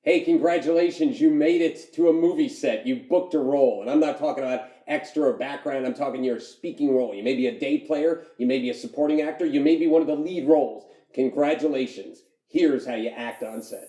Hey, congratulations, you made it to a movie set. You booked a role. And I'm not talking about extra or background, I'm talking your speaking role. You may be a day player, you may be a supporting actor, you may be one of the lead roles. Congratulations. Here's how you act on set.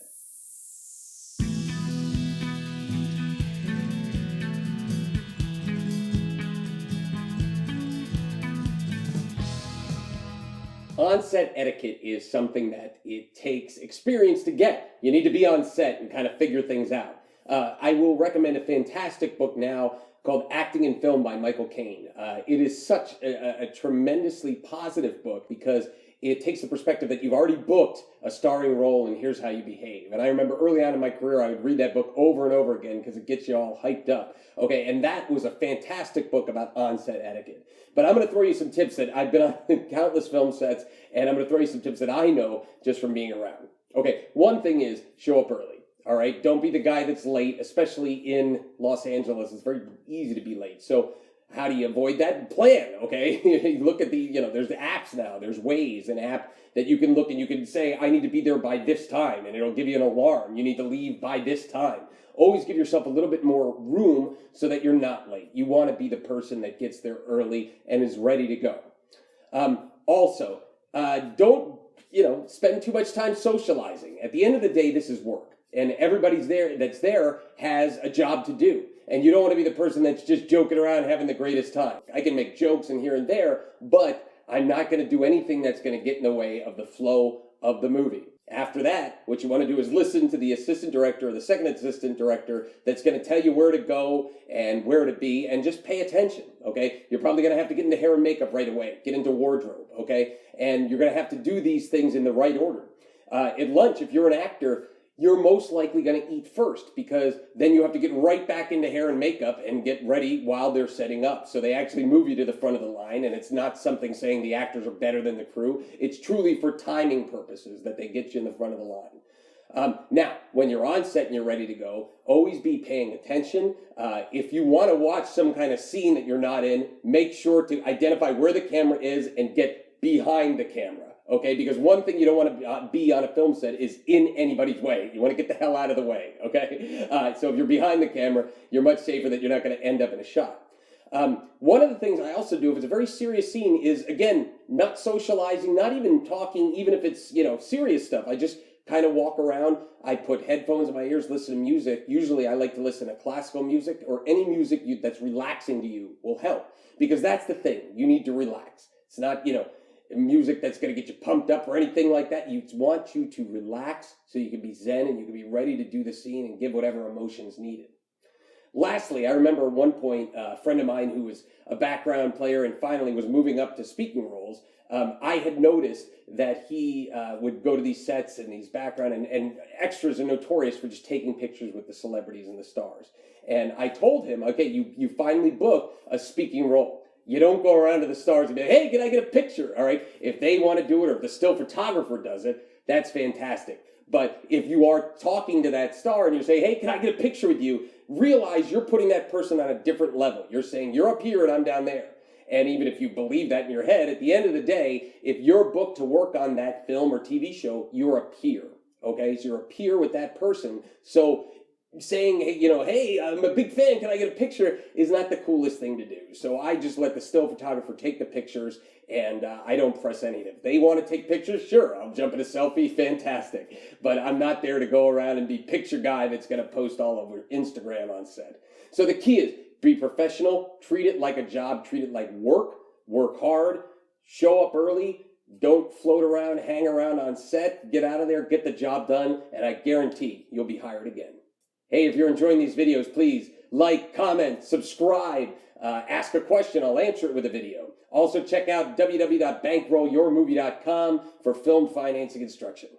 On-set etiquette is something that it takes experience to get. You need to be on set and kind of figure things out. I will recommend a fantastic book now called Acting in Film by Michael Caine. It is such a tremendously positive book because it takes the perspective that you've already booked a starring role and here's how you behave. And I remember early on in my career, I would read that book over and over again because it gets you all hyped up. Okay, and that was a fantastic book about on-set etiquette. But I'm going to throw you some tips that I've been on countless film sets, and I'm going to throw you some tips that I know just from being around. Okay, one thing is show up early. All right, don't be the guy that's late, especially in Los Angeles. It's very easy to be late. So how do you avoid that? Plan, okay? You look at there's the apps now. There's Waze, an app that you can look and you can say, I need to be there by this time, and it'll give you an alarm. You need to leave by this time. Always give yourself a little bit more room so that you're not late. You want to be the person that gets there early and is ready to go. Also, don't, spend too much time socializing. At the end of the day, this is work. And everybody's that's there has a job to do. And you don't want to be the person that's just joking around having the greatest time. I can make jokes and here and there, but I'm not going to do anything that's going to get in the way of the flow of the movie. After that, what you want to do is listen to the assistant director or the second assistant director that's going to tell you where to go and where to be, and just pay attention, okay? You're probably going to have to get into hair and makeup right away, get into wardrobe, okay? And you're going to have to do these things in the right order. At lunch, if you're an actor, you're most likely going to eat first because then you have to get right back into hair and makeup and get ready while they're setting up. So they actually move you to the front of the line, and it's not something saying the actors are better than the crew. It's truly for timing purposes that they get you in the front of the line. Now, when you're on set and you're ready to go, always be paying attention. If you want to watch some kind of scene that you're not in, make sure to identify where the camera is and get behind the camera. Okay, because one thing you don't want to be on a film set is in anybody's way. You want to get the hell out of the way, okay? So if you're behind the camera, you're much safer that you're not going to end up in a shot. One of the things I also do if it's a very serious scene is, again, not socializing, not even talking, even if it's, serious stuff. I just kind of walk around. I put headphones in my ears, listen to music. Usually I like to listen to classical music or any music that's relaxing to you will help. Because that's the thing. You need to relax. It's not, music that's going to get you pumped up or anything like that. You want you to relax so you can be zen and you can be ready to do the scene and give whatever emotions needed. Lastly, I remember at one point a friend of mine who was a background player and finally was moving up to speaking roles. I had noticed that he would go to these sets and these background and extras are notorious for just taking pictures with the celebrities and the stars. And I told him, okay, you finally booked a speaking role. You don't go around to the stars and be like, hey, can I get a picture? All right. If they want to do it or if the still photographer does it, that's fantastic. But if you are talking to that star and you say, hey, can I get a picture with you? Realize you're putting that person on a different level. You're saying you're up here and I'm down there. And even if you believe that in your head, at the end of the day, if you're booked to work on that film or TV show, you're a peer. Okay. So you're a peer with that person. So saying, hey, I'm a big fan, can I get a picture, is not the coolest thing to do. So I just let the still photographer take the pictures, and I don't press any of it. If they want to take pictures, sure, I'll jump in a selfie, fantastic. But I'm not there to go around and be picture guy that's going to post all over Instagram on set. So the key is be professional, treat it like a job, treat it like work hard, show up early, don't float around, hang around on set, get out of there, get the job done, and I guarantee you'll be hired again. Hey, if you're enjoying these videos, please like, comment, subscribe, ask a question. I'll answer it with a video. Also, check out www.bankrollyourmovie.com for film financing instruction.